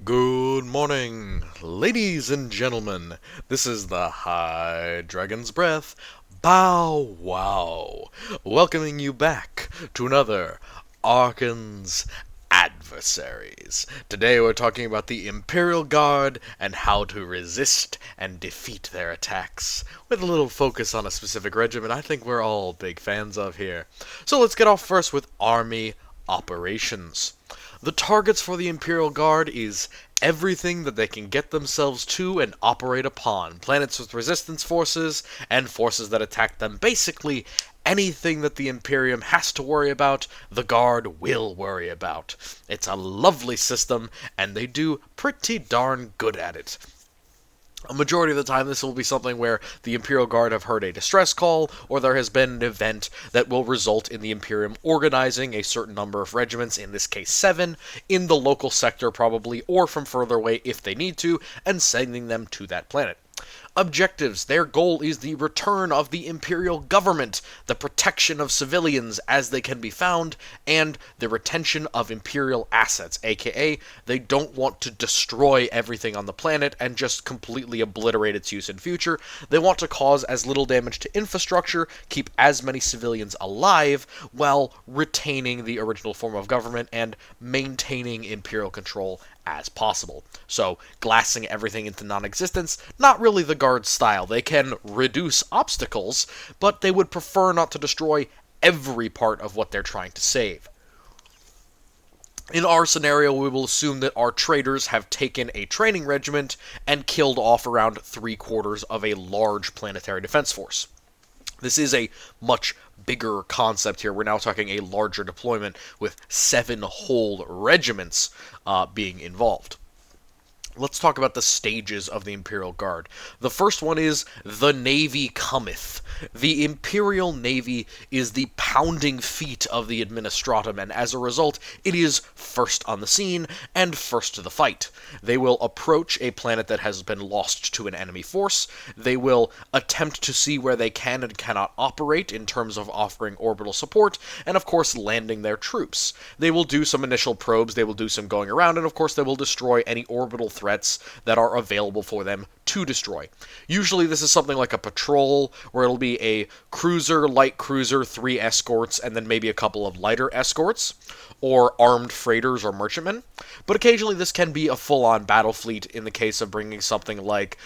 Good morning, ladies and gentlemen. This is the High Dragon's Breath Bow Wow, welcoming you back to another Archon's Adversaries. Today we're talking about the Imperial Guard and how to resist and defeat their attacks, with a little focus on a specific regiment I think we're all big fans of here. So let's get off first with Army Operations. The targets for the Imperial Guard is everything that they can get themselves to and operate upon. Planets with resistance forces and forces that attack them. Basically, anything that the Imperium has to worry about, the Guard will worry about. It's a lovely system, and they do pretty darn good at it. A majority of the time, this will be something where the Imperial Guard have heard a distress call, or there has been an event that will result in the Imperium organizing a certain number of regiments, in this case 7, in the local sector probably, or from further away if they need to, and sending them to that planet. Objectives. Their goal is the return of the Imperial government, the protection of civilians as they can be found, and the retention of Imperial assets, aka they don't want to destroy everything on the planet and just completely obliterate its use in future. They want to cause as little damage to infrastructure, keep as many civilians alive, while retaining the original form of government and maintaining Imperial control as possible. So, glassing everything into non-existence, not really the Guard's style. They can reduce obstacles, but they would prefer not to destroy every part of what they're trying to save. In our scenario, we will assume that our traders have taken a training regiment and killed off around 3/4 of a large planetary defense force. This is a much bigger concept here. We're now talking a larger deployment with 7 whole regiments being involved. Let's talk about the stages of the Imperial Guard. The first one is the Navy cometh. The Imperial Navy is the pounding feet of the Administratum, and as a result, it is first on the scene and first to the fight. They will approach a planet that has been lost to an enemy force. They will attempt to see where they can and cannot operate in terms of offering orbital support, and of course landing their troops. They will do some initial probes, they will do some going around, and of course they will destroy any orbital threats that are available for them to destroy. Usually this is something like a patrol, where it'll be a cruiser, light cruiser, 3 escorts, and then maybe a couple of lighter escorts, or armed freighters or merchantmen. But occasionally this can be a full-on battle fleet in the case of bringing something like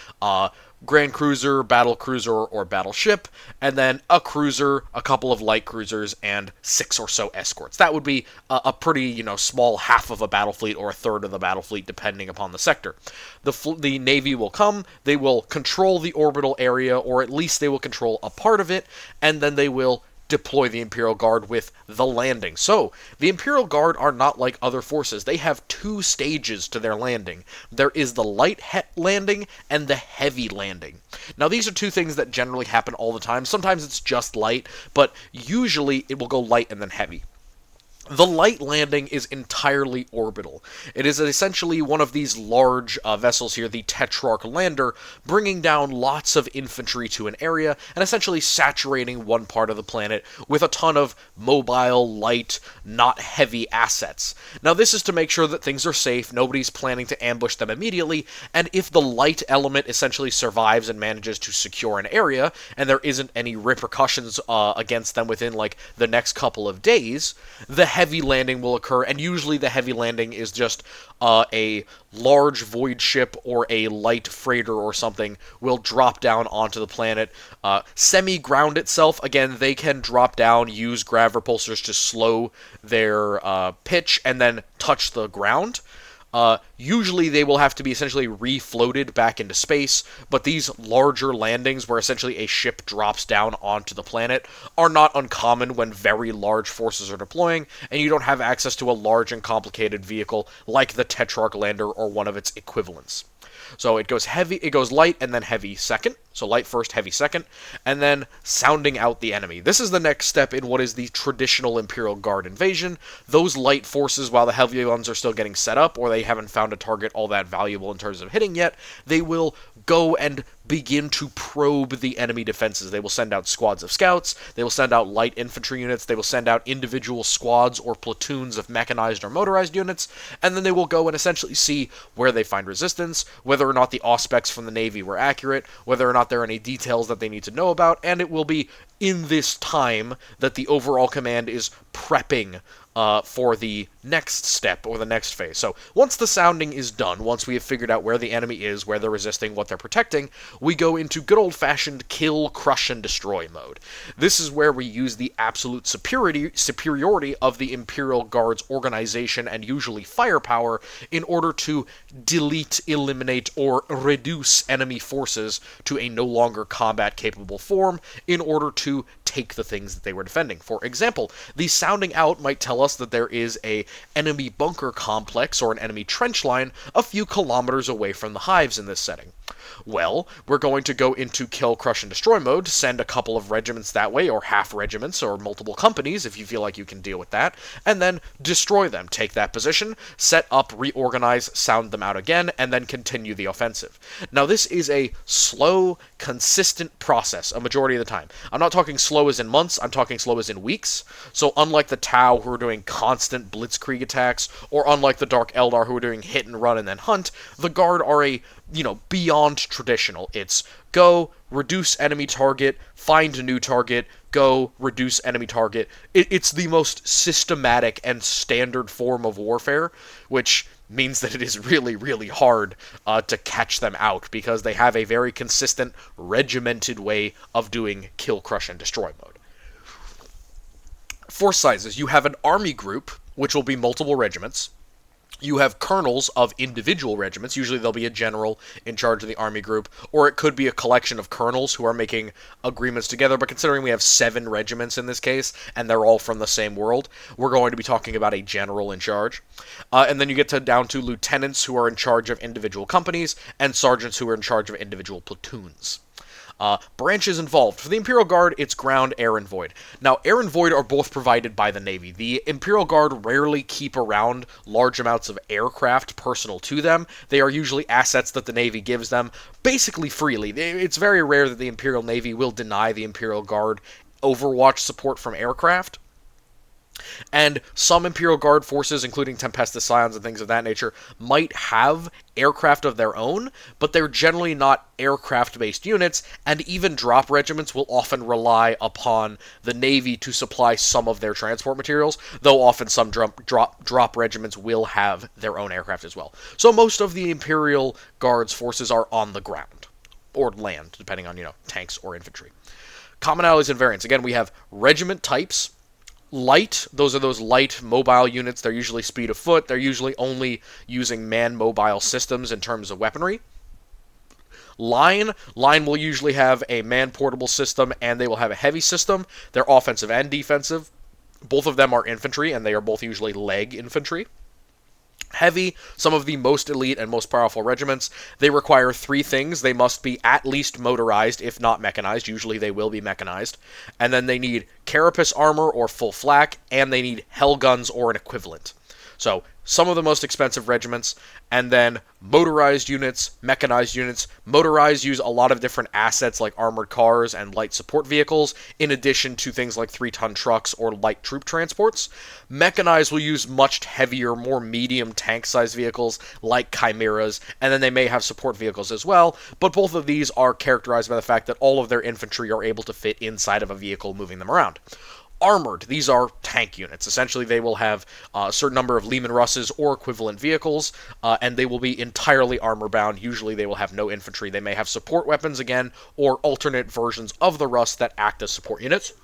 Grand Cruiser, Battle Cruiser, or Battleship, and then a cruiser, a couple of light cruisers, and 6 or so escorts. That would be a pretty, small half of a battle fleet or a third of the battle fleet, depending upon the sector. The Navy will come, they will control the orbital area, or at least they will control a part of it, and then they will deploy the Imperial Guard with the landing. So, the Imperial Guard are not like other forces. They have 2 stages to their landing. There is the light landing and the heavy landing. Now, these are 2 things that generally happen all the time. Sometimes it's just light, but usually it will go light and then heavy. The light landing is entirely orbital. It is essentially one of these large vessels here, the Tetrarch Lander, bringing down lots of infantry to an area and essentially saturating one part of the planet with a ton of mobile, light, not heavy assets. Now, this is to make sure that things are safe, nobody's planning to ambush them immediately, and if the light element essentially survives and manages to secure an area, and there isn't any repercussions against them within, like, the next couple of days, the heavy landing will occur, and usually the heavy landing is just a large void ship or a light freighter or something will drop down onto the planet, semi-ground itself. Again, they can drop down, use grav repulsors to slow their pitch, and then touch the ground. Usually they will have to be essentially refloated back into space, but these larger landings where essentially a ship drops down onto the planet are not uncommon when very large forces are deploying, and you don't have access to a large and complicated vehicle like the Tetrarch Lander or one of its equivalents. So it goes light and then heavy second. So light first, heavy second, and then sounding out the enemy. This is the next step in what is the traditional Imperial Guard invasion. Those light forces, while the heavy ones are still getting set up, or they haven't found a target all that valuable in terms of hitting yet, they will go and begin to probe the enemy defenses. They will send out squads of scouts, they will send out light infantry units, they will send out individual squads or platoons of mechanized or motorized units, and then they will go and essentially see where they find resistance, whether or not the auspecs from the Navy were accurate, whether or not there are any details that they need to know about, and it will be in this time that the overall command is prepping for the next step or the next phase. So once the sounding is done, once we have figured out where the enemy is, where they're resisting, what they're protecting, we go into good old-fashioned kill, crush, and destroy mode. This is where we use the absolute superiority of the Imperial Guard's organization and usually firepower in order to delete, eliminate, or reduce enemy forces to a no longer combat-capable form in order to take the things that they were defending. For example, the sounding out might tell us that there is a enemy bunker complex or an enemy trench line a few kilometers away from the hives in this setting. Well, we're going to go into kill, crush, and destroy mode, send a couple of regiments that way, or half regiments, or multiple companies, if you feel like you can deal with that, and then destroy them. Take that position, set up, reorganize, sound them out again, and then continue the offensive. Now, this is a slow, consistent process a majority of the time. I'm not talking slow as in months, I'm talking slow as in weeks. So unlike the Tau, who are doing constant blitzkrieg attacks, or unlike the Dark Eldar, who are doing hit and run and then hunt, the Guard are beyond traditional. It's go, reduce enemy target, find a new target, go, reduce enemy target. It's the most systematic and standard form of warfare, which means that it is really, really hard to catch them out, because they have a very consistent, regimented way of doing kill, crush, and destroy mode. Force sizes. You have an army group, which will be multiple regiments. You have colonels of individual regiments. Usually there'll be a general in charge of the army group, or it could be a collection of colonels who are making agreements together, but considering we have 7 regiments in this case, and they're all from the same world, we're going to be talking about a general in charge. And then you get down to lieutenants who are in charge of individual companies, and sergeants who are in charge of individual platoons. Branches involved. For the Imperial Guard, it's ground, air, and void. Now, air and void are both provided by the Navy. The Imperial Guard rarely keep around large amounts of aircraft personal to them. They are usually assets that the Navy gives them, basically freely. It's very rare that the Imperial Navy will deny the Imperial Guard Overwatch support from aircraft. And some Imperial Guard forces, including Tempestus Scions and things of that nature, might have aircraft of their own, but they're generally not aircraft-based units, and even drop regiments will often rely upon the Navy to supply some of their transport materials, though often some drop regiments will have their own aircraft as well. So most of the Imperial Guard's forces are on the ground, or land, depending on, tanks or infantry. Commonalities and variants. Again, we have regiment types. Light, those are those light mobile units. They're usually speed of foot. They're usually only using man-mobile systems in terms of weaponry. Line will usually have a man-portable system, and they will have a heavy system. They're offensive and defensive. Both of them are infantry, and they are both usually leg infantry. Heavy, some of the most elite and most powerful regiments, they require 3 things. They must be at least motorized, if not mechanized. Usually they will be mechanized. And then they need carapace armor or full flak, and they need hell guns or an equivalent. So, some of the most expensive regiments, and then motorized units, mechanized units. Motorized use a lot of different assets like armored cars and light support vehicles, in addition to things like 3-ton trucks or light troop transports. Mechanized will use much heavier, more medium tank-sized vehicles like chimeras, and then they may have support vehicles as well, but both of these are characterized by the fact that all of their infantry are able to fit inside of a vehicle moving them around. Armored, these are tank units. Essentially, they will have a certain number of Lehman Russes or equivalent vehicles, and they will be entirely armor-bound. Usually, they will have no infantry. They may have support weapons again, or alternate versions of the Russ that act as support units.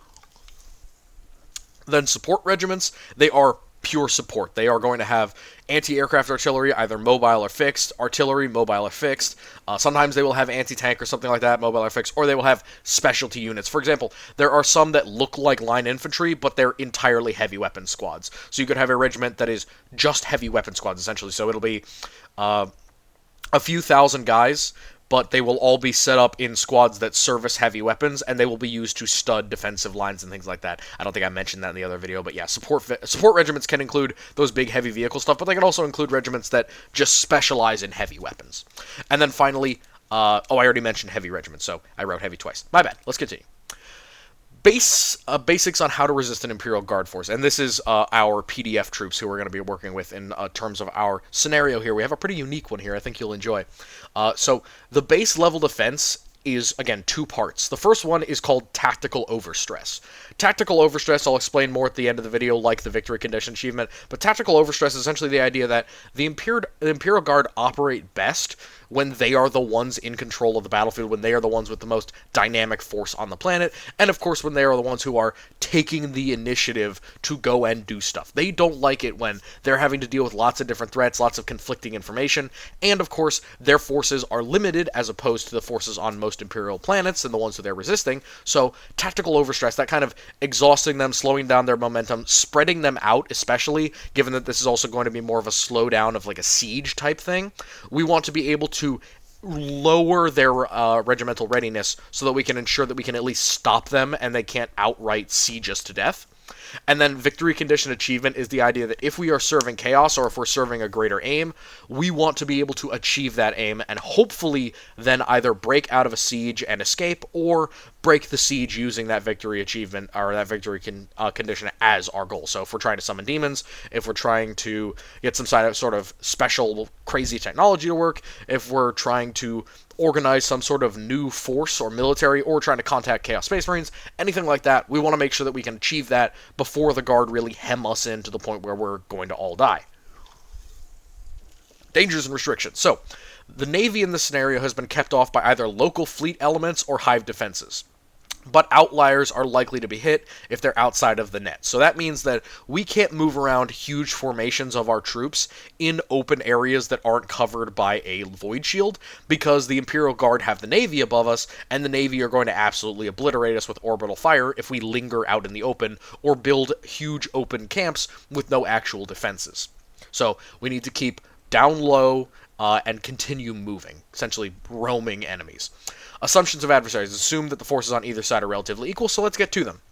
Then support regiments, they are pure support. They are going to have anti-aircraft artillery, either mobile or fixed, artillery, mobile or fixed. Sometimes they will have anti-tank or something like that, mobile or fixed, or they will have specialty units. For example, there are some that look like line infantry, but they're entirely heavy weapon squads. So you could have a regiment that is just heavy weapon squads, essentially. So it'll be a few thousand guys, but they will all be set up in squads that service heavy weapons, and they will be used to stud defensive lines and things like that. I don't think I mentioned that in the other video, but yeah, support regiments can include those big heavy vehicle stuff, but they can also include regiments that just specialize in heavy weapons. And then finally, I already mentioned heavy regiments, so I wrote heavy twice. My bad. Let's continue. Basics on how to resist an Imperial Guard force, and this is our PDF troops who we're going to be working with in terms of our scenario here. We have a pretty unique one here I think you'll enjoy. So the base level defense is, again, two parts. The first one is called Tactical Overstress. Tactical Overstress, I'll explain more at the end of the video, like the Victory Condition achievement, but Tactical Overstress is essentially the idea that the Imperial Guard operate best when they are the ones in control of the battlefield, when they are the ones with the most dynamic force on the planet, and of course when they are the ones who are taking the initiative to go and do stuff. They don't like it when they're having to deal with lots of different threats, lots of conflicting information, and of course their forces are limited as opposed to the forces on most Imperial planets and the ones that they're resisting. So Tactical Overstress, that kind of exhausting them, slowing down their momentum, spreading them out, especially given that this is also going to be more of a slowdown of like a siege type thing. We want to be able to lower their regimental readiness so that we can ensure that we can at least stop them and they can't outright siege us to death. And then Victory Condition achievement is the idea that if we are serving chaos or if we're serving a greater aim, we want to be able to achieve that aim and hopefully then either break out of a siege and escape or break the siege using that victory achievement or that victory condition as our goal. So if we're trying to summon demons, if we're trying to get some sort of special crazy technology to work, if we're trying to organize some sort of new force or military, or trying to contact Chaos Space Marines, anything like that, we want to make sure that we can achieve that before the Guard really hem us in to the point where we're going to all die. Dangers and restrictions. So, the Navy in this scenario has been kept off by either local fleet elements or hive defenses. But outliers are likely to be hit if they're outside of the net. So that means that we can't move around huge formations of our troops in open areas that aren't covered by a void shield, because the Imperial Guard have the Navy above us, and the Navy are going to absolutely obliterate us with orbital fire if we linger out in the open or build huge open camps with no actual defenses. So we need to keep down low and continue moving, essentially roaming enemies. Assumptions of adversaries. Assume that the forces on either side are relatively equal, so let's get to them.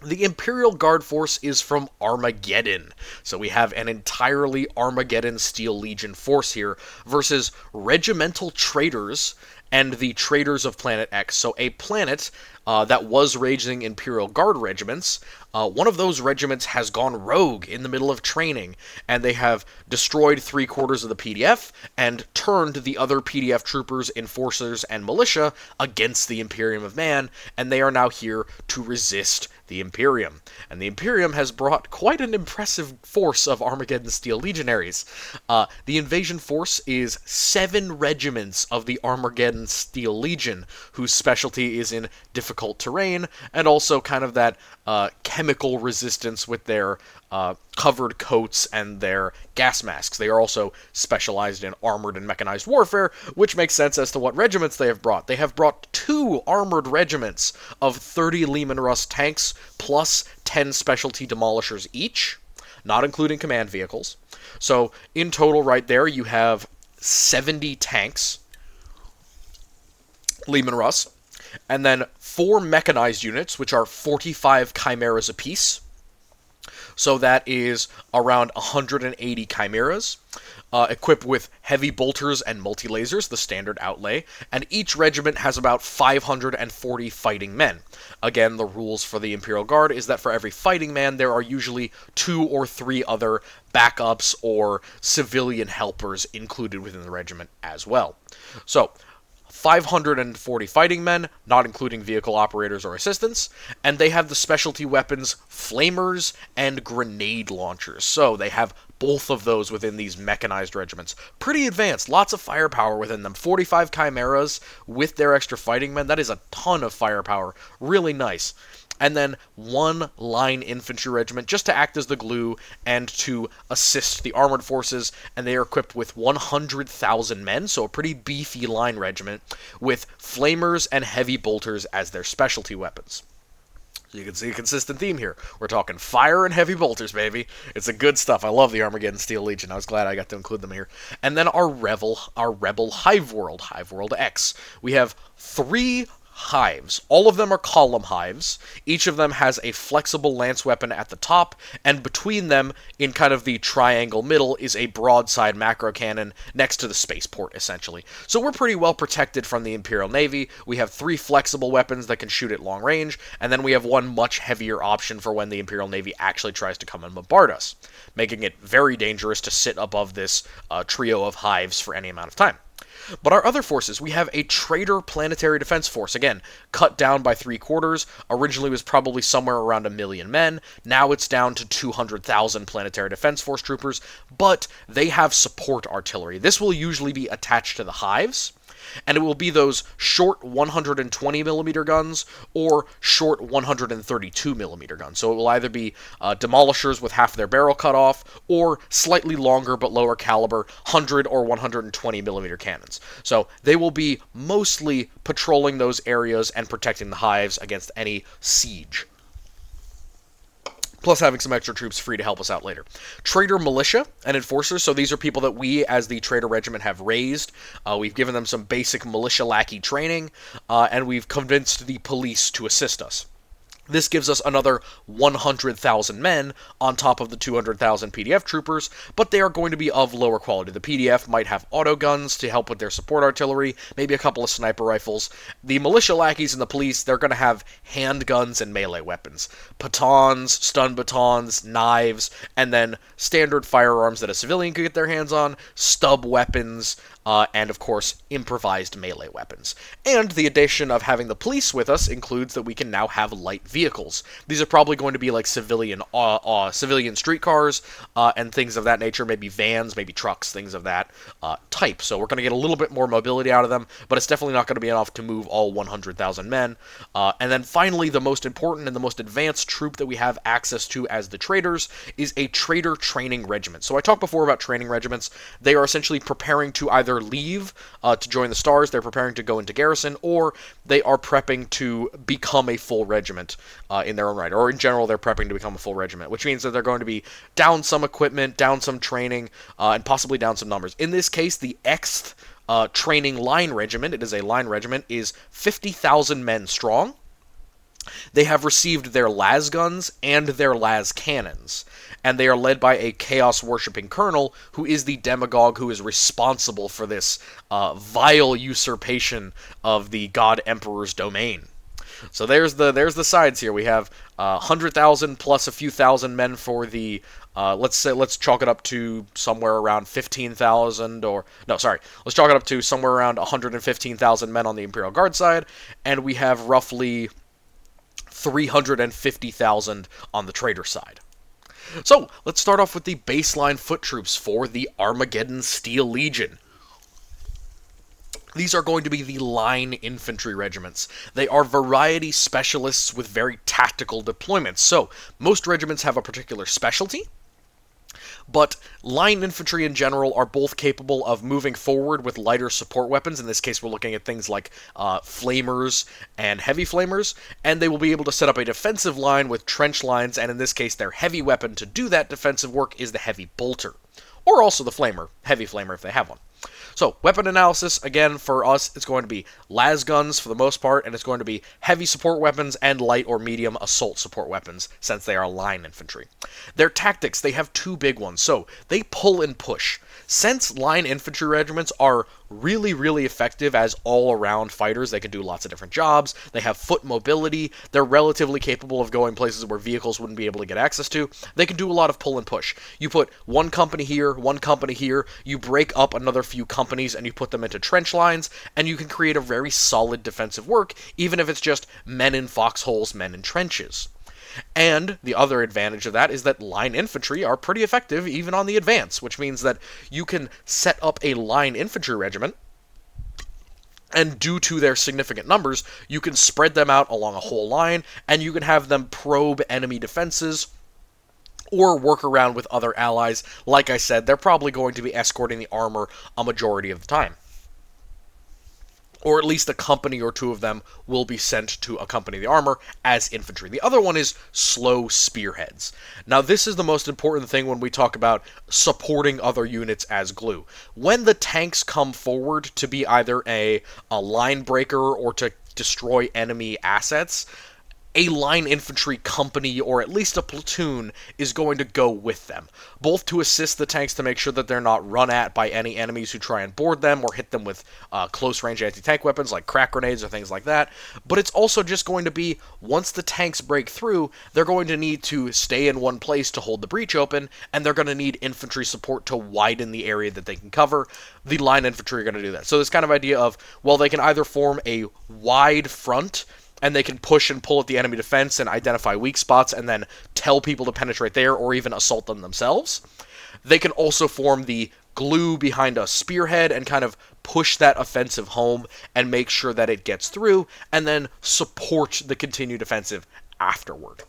The Imperial Guard force is from Armageddon. So we have an entirely Armageddon Steel Legion force here versus regimental traitors and the traitors of Planet X. So a planet that was raising Imperial Guard regiments, one of those regiments has gone rogue in the middle of training, and they have destroyed 3/4 of the PDF and turned the other PDF troopers, enforcers, and militia against the Imperium of Man, and they are now here to resist the Imperium. And the Imperium has brought quite an impressive force of Armageddon Steel Legionaries. The invasion force is 7 regiments of the Armageddon Steel Legion, whose specialty is in difficult terrain, and also kind of that chemical resistance with their covered coats and their gas masks. They are also specialized in armored and mechanized warfare, which makes sense as to what regiments they have brought. They have brought 2 armored regiments of 30 Lehman Russ tanks, plus 10 specialty demolishers each, not including command vehicles. So in total right there you have 70 tanks, Lehman Russ, and then 4 mechanized units, which are 45 chimeras apiece. So that is around 180 chimeras, equipped with heavy bolters and multi-lasers, the standard outlay, and each regiment has about 540 fighting men. Again, the rules for the Imperial Guard is that for every fighting man, there are usually 2 or 3 other backups or civilian helpers included within the regiment as well. So, 540 fighting men, not including vehicle operators or assistants, and they have the specialty weapons flamers and grenade launchers. So they have both of those within these mechanized regiments. Pretty advanced, lots of firepower within them. 45 chimeras with their extra fighting men, that is a ton of firepower. Really nice. And then 1 line infantry regiment just to act as the glue and to assist the armored forces, and they are equipped with 100,000 men, so a pretty beefy line regiment, with flamers and heavy bolters as their specialty weapons. So you can see a consistent theme here. We're talking fire and heavy bolters, baby. It's a good stuff. I love the Armageddon Steel Legion. I was glad I got to include them here. And then our rebel Hive World X. We have 3 hives. All of them are column hives. Each of them has a flexible lance weapon at the top, and between them, in kind of the triangle middle, is a broadside macro cannon next to the spaceport, essentially. So we're pretty well protected from the Imperial Navy. We have 3 flexible weapons that can shoot at long range, and then we have one much heavier option for when the Imperial Navy actually tries to come and bombard us, making it very dangerous to sit above this trio of hives for any amount of time. But our other forces, we have a Traitor Planetary Defense Force, again, cut down by 3/4. Originally was probably somewhere around 1,000,000 men. Now it's down to 200,000 Planetary Defense Force troopers, but they have support artillery. This will usually be attached to the hives, and it will be those short 120mm guns or short 132mm guns. So it will either be demolishers with half their barrel cut off, or slightly longer but lower caliber 100 or 120mm cannons. So they will be mostly patrolling those areas and protecting the hives against any siege, plus having some extra troops free to help us out later. Traitor Militia and Enforcers, so these are people that we, as the Traitor Regiment, have raised. We've given them some basic militia lackey training, and we've convinced the police to assist us. This gives us another 100,000 men on top of the 200,000 PDF troopers, but they are going to be of lower quality. The PDF might have auto guns to help with their support artillery, maybe a couple of sniper rifles. The militia lackeys and the police, they're going to have handguns and melee weapons. Batons, stun batons, knives, and then standard firearms that a civilian could get their hands on, stub weapons, and of course, improvised melee weapons. And the addition of having the police with us includes that we can now have light vehicles. These are probably going to be like civilian streetcars and things of that nature, maybe vans, maybe trucks, things of that type. So we're going to get a little bit more mobility out of them, but it's definitely not going to be enough to move all 100,000 men. And then finally, the most important and the most advanced troop that we have access to as the traitors is a Traitor Training Regiment. So I talked before about training regiments. They are essentially preparing to either leave to join the Stars, they're preparing to go into garrison, or they are prepping to become a full regiment in their own right. Or in general, they're prepping to become a full regiment, which means that they're going to be down some equipment, down some training, and possibly down some numbers. In this case, the Xth Training Line Regiment, it is a line regiment, is 50,000 men strong. They have received their las guns and their las cannons, and they are led by a chaos-worshipping colonel who is the demagogue who is responsible for this vile usurpation of the God Emperor's domain. So there's the sides here. We have 100,000 plus a few thousand men for the let's chalk it up to somewhere around 15,000, or no, sorry, let's chalk it up to somewhere around 115,000 men on the Imperial Guard side, and we have roughly 350,000 on the traitor side. So, let's start off with the baseline foot troops for the Armageddon Steel Legion. These are going to be the line infantry regiments. They are variety specialists with very tactical deployments. So, most regiments have a particular specialty, but line infantry in general are both capable of moving forward with lighter support weapons. In this case, we're looking at things like flamers and heavy flamers, and they will be able to set up a defensive line with trench lines, and in this case, their heavy weapon to do that defensive work is the heavy bolter, or also the flamer, heavy flamer if they have one. So, weapon analysis, again, for us, it's going to be las guns for the most part, and it's going to be heavy support weapons and light or medium assault support weapons, since they are line infantry. Their tactics, they have 2 big ones. So, they pull and push. Since line infantry regiments are really, really effective as all-around fighters, they can do lots of different jobs, they have foot mobility, they're relatively capable of going places where vehicles wouldn't be able to get access to, they can do a lot of pull and push. You put one company here, you break up another few companies and you put them into trench lines, and you can create a very solid defensive work, even if it's just men in foxholes, men in trenches. And the other advantage of that is that line infantry are pretty effective even on the advance, which means that you can set up a line infantry regiment, and due to their significant numbers, you can spread them out along a whole line, and you can have them probe enemy defenses or work around with other allies. Like I said, they're probably going to be escorting the armor a majority of the time. Or at least a company or 2 of them will be sent to accompany the armor as infantry. The other one is slow spearheads. Now, this is the most important thing when we talk about supporting other units as glue. When the tanks come forward to be either a line breaker or to destroy enemy assets, a line infantry company or at least a platoon is going to go with them, both to assist the tanks to make sure that they're not run at by any enemies who try and board them or hit them with close range anti-tank weapons like crack grenades or things like that. But it's also just going to be, once the tanks break through, they're going to need to stay in one place to hold the breach open, and they're going to need infantry support to widen the area that they can cover. The line infantry are going to do that. So this kind of idea of, well, they can either form a wide front and they can push and pull at the enemy defense and identify weak spots and then tell people to penetrate there or even assault them themselves. They can also form the glue behind a spearhead and kind of push that offensive home and make sure that it gets through, and then support the continued offensive afterward.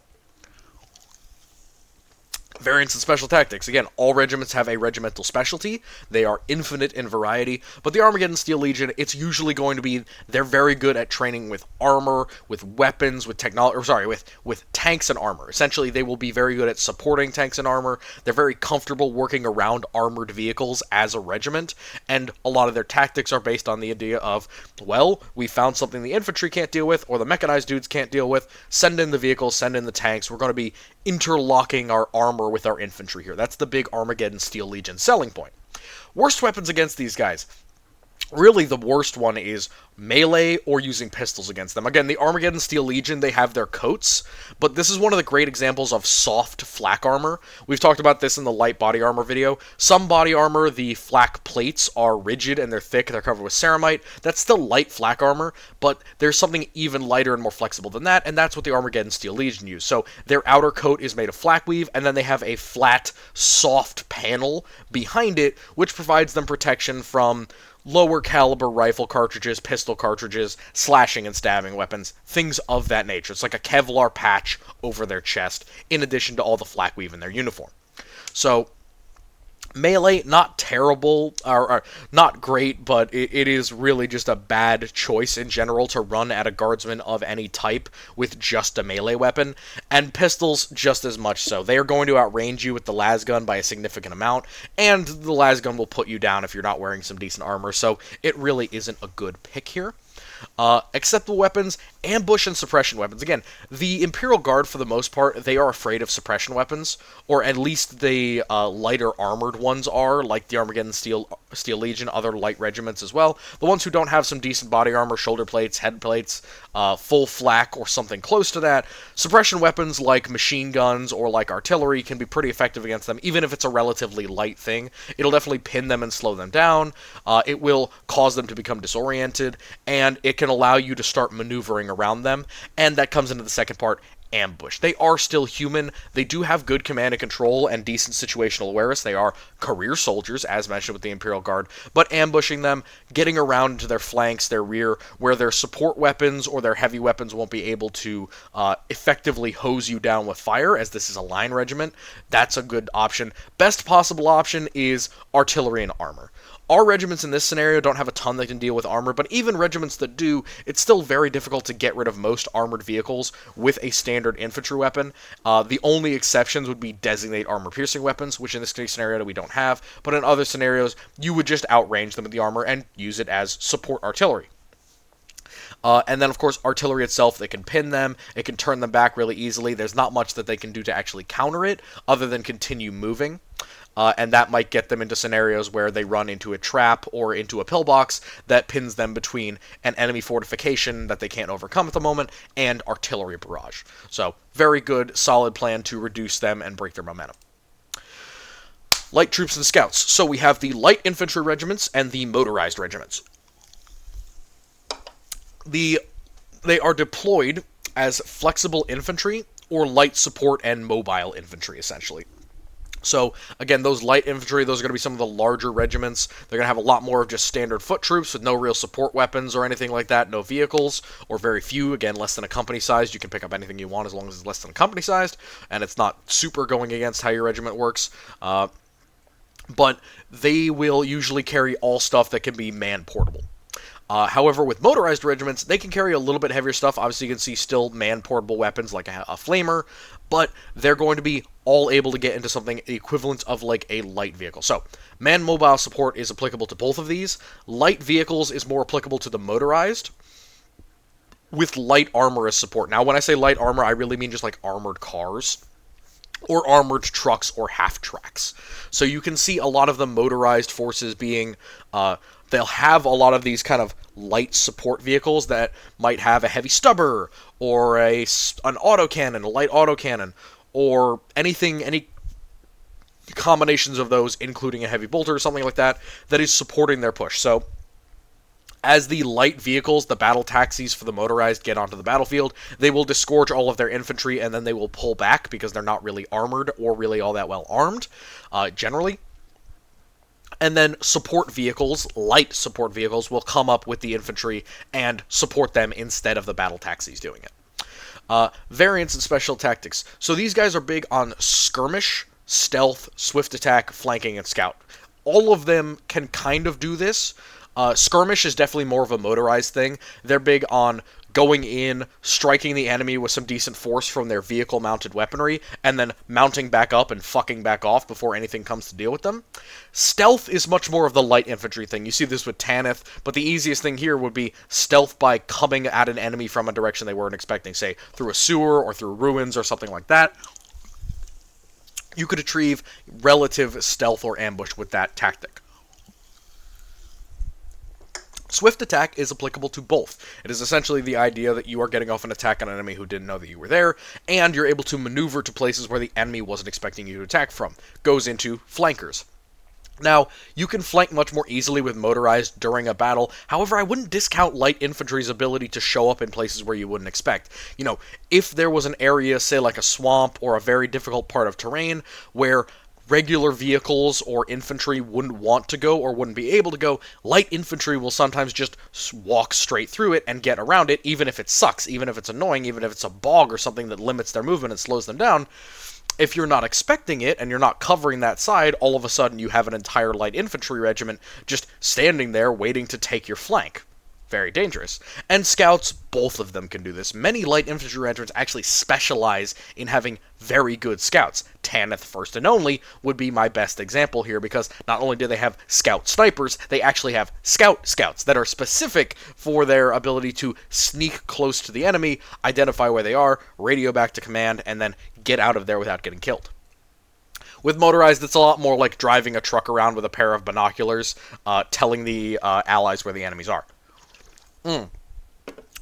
Variants and special tactics. Again, all regiments have a regimental specialty. They are infinite in variety, but the Armageddon Steel Legion, it's usually going to be, they're very good at training with armor, with weapons, with technology, or sorry, with tanks and armor. Essentially, they will be very good at supporting tanks and armor. They're very comfortable working around armored vehicles as a regiment, and a lot of their tactics are based on the idea of, well, we found something the infantry can't deal with, or the mechanized dudes can't deal with, send in the vehicles, send in the tanks. We're going to be interlocking our armor with our infantry here. That's the big Armageddon Steel Legion selling point. Worst weapons against these guys. Really, the worst one is melee or using pistols against them. Again, the Armageddon Steel Legion, they have their coats, but this is one of the great examples of soft flak armor. We've talked about this in the light body armor video. Some body armor, the flak plates are rigid and they're thick, they're covered with ceramite. That's still light flak armor, but there's something even lighter and more flexible than that, and that's what the Armageddon Steel Legion use. So their outer coat is made of flak weave, and then they have a flat, soft panel behind it, which provides them protection from lower caliber rifle cartridges, pistol cartridges, slashing and stabbing weapons, things of that nature. It's like a Kevlar patch over their chest, in addition to all the flak weave in their uniform. So, melee, not terrible, or not great, but it is really just a bad choice in general to run at a guardsman of any type with just a melee weapon, and pistols just as much so. They are going to outrange you with the las gun by a significant amount, and the las gun will put you down if you're not wearing some decent armor, so it really isn't a good pick here. Acceptable weapons, ambush and suppression weapons. Again, the Imperial Guard, for the most part, they are afraid of suppression weapons, or at least the lighter armored ones are, like the Armageddon Steel Legion, other light regiments as well. The ones who don't have some decent body armor, shoulder plates, head plates, full flak, or something close to that, suppression weapons like machine guns or like artillery can be pretty effective against them, even if it's a relatively light thing. It'll definitely pin them and slow them down. It will cause them to become disoriented, and it can allow you to start maneuvering around them, and that comes into the second part, ambush. They are still human. They do have good command and control and decent situational awareness. They are career soldiers, as mentioned with the Imperial Guard, but ambushing them, getting around into their flanks, their rear, where their support weapons or their heavy weapons won't be able to effectively hose you down with fire, as this is a line regiment, that's a good option. Best possible option is artillery and armor. Our regiments in this scenario don't have a ton that can deal with armor, but even regiments that do, it's still very difficult to get rid of most armored vehicles with a standard infantry weapon. The only exceptions would be designate armor-piercing weapons, which in this case scenario we don't have, but in other scenarios, you would just outrange them with the armor and use it as support artillery. And then, of course, artillery itself, they can pin them, it can turn them back really easily. There's not much that they can do to actually counter it, other than continue moving. And that might get them into scenarios where they run into a trap or into a pillbox that pins them between an enemy fortification that they can't overcome at the moment and artillery barrage. So, very good, solid plan to reduce them and break their momentum. Light troops and scouts. So we have the light infantry regiments and the motorized regiments. They are deployed as flexible infantry or light support and mobile infantry, essentially. So, again, those light infantry, those are going to be some of the larger regiments. They're going to have a lot more of just standard foot troops with no real support weapons or anything like that, no vehicles, or very few, again, less than a company sized. You can pick up anything you want as long as it's less than a company sized, and it's not super going against how your regiment works. But they will usually carry all stuff that can be man-portable. However, with motorized regiments, they can carry a little bit heavier stuff. Obviously, you can see still man-portable weapons like a flamer, but they're going to be all able to get into something equivalent of like a light vehicle. So, man-mobile support is applicable to both of these. Light vehicles is more applicable to the motorized. with light armor as support. Now, when I say light armor, I really mean just like armored cars or armored trucks or half tracks. So you can see a lot of the motorized forces being, they'll have a lot of these kind of light support vehicles that might have a heavy stubber or an autocannon, a light autocannon, or anything, any combinations of those, including a heavy bolter or something like that, that is supporting their push. So as the light vehicles, the battle taxis for the motorized, get onto the battlefield, they will disgorge all of their infantry, and then they will pull back because they're not really armored or really all that well armed, generally. And then support vehicles, light support vehicles, will come up with the infantry and support them instead of the battle taxis doing it. Variants and special tactics. So these guys are big on skirmish, stealth, swift attack, flanking, and scout. All of them can kind of do this. Skirmish is definitely more of a motorized thing. They're big on going in, striking the enemy with some decent force from their vehicle-mounted weaponry, and then mounting back up and fucking back off before anything comes to deal with them. Stealth is much more of the light infantry thing. You see this with Tanith, but the easiest thing here would be stealth by coming at an enemy from a direction they weren't expecting, say, through a sewer or through ruins or something like that. You could achieve relative stealth or ambush with that tactic. Swift attack is applicable to both. It is essentially the idea that you are getting off an attack on an enemy who didn't know that you were there, and you're able to maneuver to places where the enemy wasn't expecting you to attack from. Goes into flankers. Now, you can flank much more easily with motorized during a battle. However, I wouldn't discount light infantry's ability to show up in places where you wouldn't expect. You know, if there was an area, say like a swamp or a very difficult part of terrain, where regular vehicles or infantry wouldn't want to go or wouldn't be able to go, light infantry will sometimes just walk straight through it and get around it, even if it sucks, even if it's annoying, even if it's a bog or something that limits their movement and slows them down. If you're not expecting it and you're not covering that side, all of a sudden you have an entire light infantry regiment just standing there waiting to take your flank. Very dangerous. And scouts, both of them can do this. Many light infantry regiments actually specialize in having very good scouts. Tanith, first and only, would be my best example here, because not only do they have scout snipers, they actually have scout scouts that are specific for their ability to sneak close to the enemy, identify where they are, radio back to command, and then get out of there without getting killed. With motorized, it's a lot more like driving a truck around with a pair of binoculars, telling the allies where the enemies are.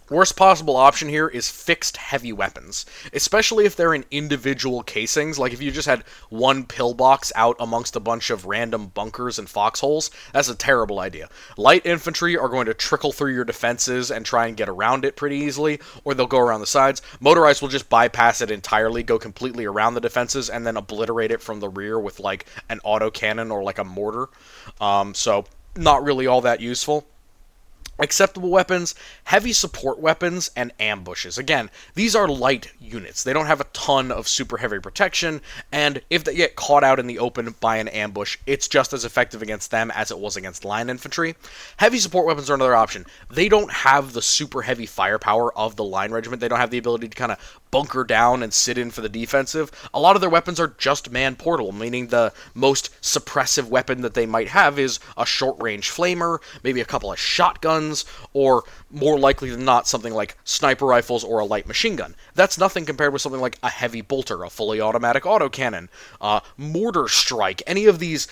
Worst possible option here is fixed heavy weapons, especially if they're in individual casings. Like if you just had one pillbox out amongst a bunch of random bunkers and foxholes, that's a terrible idea. Light infantry are going to trickle through your defenses and try and get around it pretty easily, or they'll go around the sides. Motorized will just bypass it entirely, go completely around the defenses, and then obliterate it from the rear with like an autocannon or like a mortar. So not really all that useful. Acceptable weapons, heavy support weapons, and ambushes. Again, these are light units. They don't have a ton of super heavy protection, and if they get caught out in the open by an ambush, it's just as effective against them as it was against line infantry. Heavy support weapons are another option. They don't have the super heavy firepower of the line regiment. They don't have the ability to kind of bunker down and sit in for the defensive. A lot of their weapons are just man-portable, meaning the most suppressive weapon that they might have is a short-range flamer, maybe a couple of shotguns, or more likely than not, something like sniper rifles or a light machine gun. That's nothing compared with something like a heavy bolter, a fully automatic autocannon, mortar strike. Any of these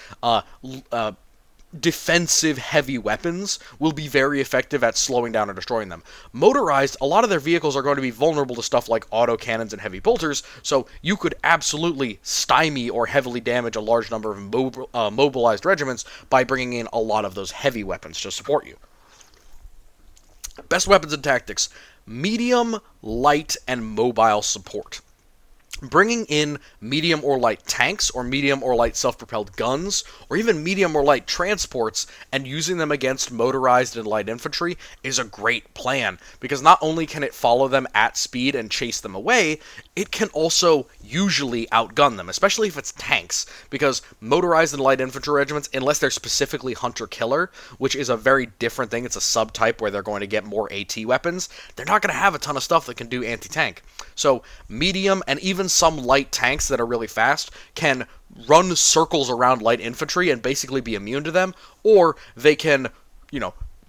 defensive heavy weapons will be very effective at slowing down and destroying them. Motorized, a lot of their vehicles are going to be vulnerable to stuff like autocannons and heavy bolters, so you could absolutely stymie or heavily damage a large number of mobilized regiments by bringing in a lot of those heavy weapons to support you. Best weapons and tactics: medium, light, and mobile support. Bringing in medium or light tanks, or medium or light self-propelled guns, or even medium or light transports, and using them against motorized and light infantry is a great plan, because not only can it follow them at speed and chase them away, it can also usually outgun them, especially if it's tanks, because motorized and light infantry regiments, unless they're specifically hunter-killer, which is a very different thing, it's a subtype where they're going to get more AT weapons, they're not going to have a ton of stuff that can do anti-tank. So medium and even some light tanks that are really fast can run circles around light infantry and basically be immune to them, or they can,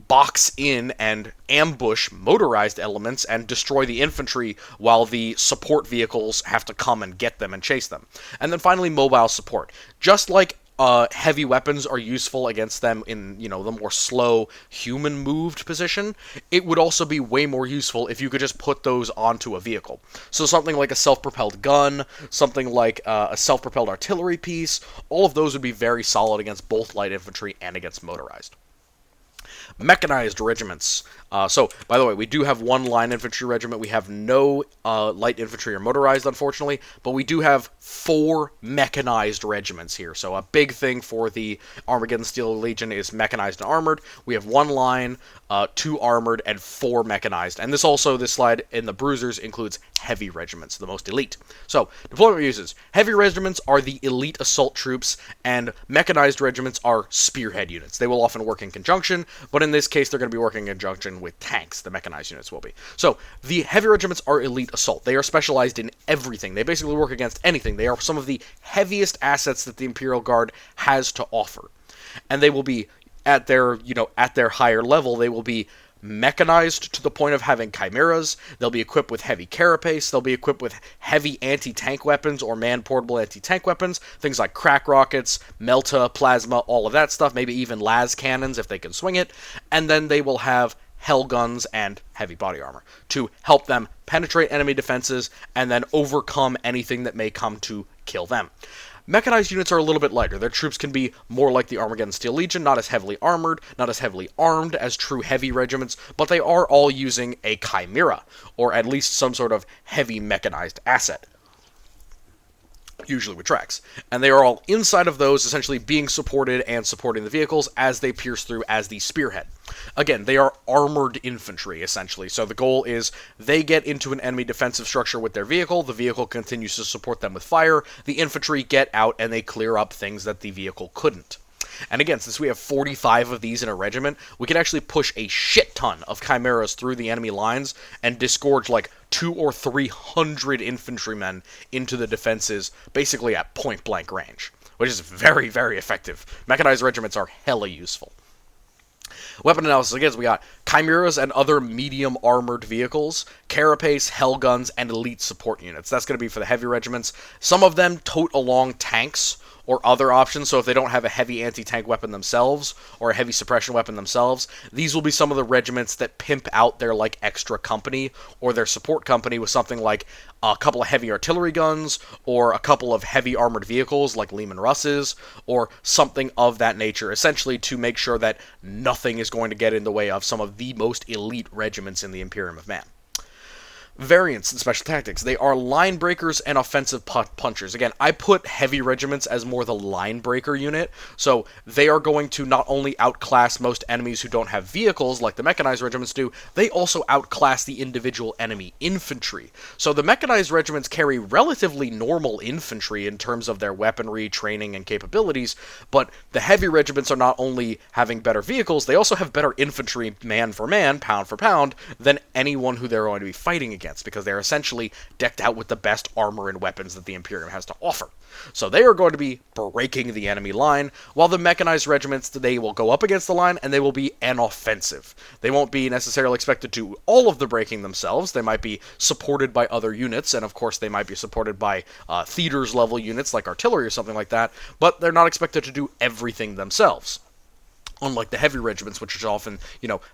box in and ambush motorized elements and destroy the infantry while the support vehicles have to come and get them and chase them. And then finally, mobile support. Just like heavy weapons are useful against them in, the more slow, human-moved position, it would also be way more useful if you could just put those onto a vehicle. So something like a self-propelled gun, something like a self-propelled artillery piece, all of those would be very solid against both light infantry and against motorized. Mechanized regiments. So, by the way, we do have one line infantry regiment. We have no light infantry or motorized, unfortunately, but we do have 4 mechanized regiments here. So a big thing for the Armageddon Steel Legion is mechanized and armored. We have 1 line, 2 armored, and 4 mechanized. And this slide in the bruisers includes heavy regiments, the most elite. So, deployment uses. Heavy regiments are the elite assault troops, and mechanized regiments are spearhead units. They will often work in conjunction, but in this case, they're going to be working in conjunction with tanks. The mechanized units will be. So, the heavy regiments are elite assault. They are specialized in everything. They basically work against anything. They are some of the heaviest assets that the Imperial Guard has to offer. And they will be at their higher level, they will be mechanized to the point of having chimeras. They'll be equipped with heavy carapace. They'll be equipped with heavy anti-tank weapons or man-portable anti-tank weapons. Things like crack rockets, melta, plasma, all of that stuff. Maybe even las cannons if they can swing it. And then they will have hell guns and heavy body armor to help them penetrate enemy defenses and then overcome anything that may come to kill them. Mechanized units are a little bit lighter. Their troops can be more like the Armageddon Steel Legion, not as heavily armored, not as heavily armed as true heavy regiments, but they are all using a chimera, or at least some sort of heavy mechanized asset, usually with tracks. And they are all inside of those, essentially being supported and supporting the vehicles as they pierce through as the spearhead. Again, they are armored infantry, essentially. So the goal is they get into an enemy defensive structure with their vehicle, the vehicle continues to support them with fire, the infantry get out and they clear up things that the vehicle couldn't. And again, since we have 45 of these in a regiment, we can actually push a shit ton of chimeras through the enemy lines and disgorge like 200 or 300 infantrymen into the defenses, basically at point-blank range, which is very, very effective. Mechanized regiments are hella useful. Weapon analysis, again, we got chimeras and other medium armored vehicles, carapace, hell guns, and elite support units. That's going to be for the heavy regiments. Some of them tote along tanks or other options, so if they don't have a heavy anti-tank weapon themselves or a heavy suppression weapon themselves, these will be some of the regiments that pimp out their like extra company or their support company with something like a couple of heavy artillery guns or a couple of heavy armored vehicles like Lehman Russes or something of that nature, essentially to make sure that nothing is going to get in the way of some of the most elite regiments in the Imperium of Man. Variants in special tactics. They are line breakers and offensive punchers. Again, I put heavy regiments as more the line breaker unit, so they are going to not only outclass most enemies who don't have vehicles like the mechanized regiments do, they also outclass the individual enemy infantry. So the mechanized regiments carry relatively normal infantry in terms of their weaponry, training, and capabilities, but the heavy regiments are not only having better vehicles, they also have better infantry man for man, pound for pound, than anyone who they're going to be fighting against, because they're essentially decked out with the best armor and weapons that the Imperium has to offer. So they are going to be breaking the enemy line, while the mechanized regiments, they will go up against the line and they will be an offensive. They won't be necessarily expected to do all of the breaking themselves. They might be supported by other units, and of course they might be supported by theaters level units like artillery or something like that, but they're not expected to do everything themselves. Unlike the heavy regiments, which is often,